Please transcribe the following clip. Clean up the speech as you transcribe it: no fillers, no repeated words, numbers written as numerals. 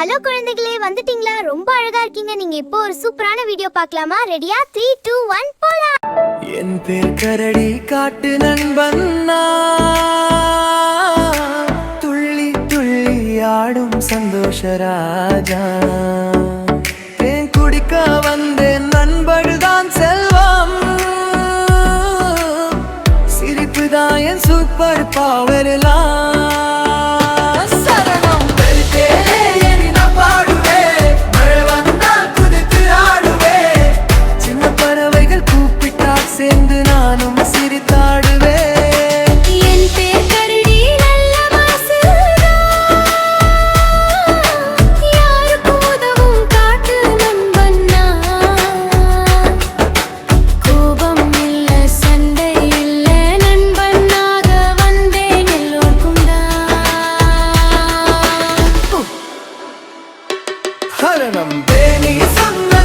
Hello குழந்தைகளே, வந்துட்டீங்களா? ரொம்ப அழகா இருக்கீங்க. நீங்க இப்போ ஒரு சூப்பரான வீடியோ பார்க்கலாமா? ரெடியா? 3 2 1 போலாம். என் பேர் கரடி காட்டு நண்பன், துள்ளி துள்ளி ஆடும் சந்தோஷ ராஜா. தேன் குடிக்க வந்தேன், நண்படுதான் செல்வம். சிரிப்பு தான் என் சூப்பர் பவர்லாம். சேர்ந்து நானும் சிரித்தாடுவேன். என் பேர் கரடி, நல்ல மனசுதான். யாருக்கும் உதவும் காட்டு நண்பன் நான். கோபம் இல்ல, சண்டை இல்ல, நண்பனாக வந்தேன் எல்லோருக்கும் தான். ஹரணம் தேனி சொன்ன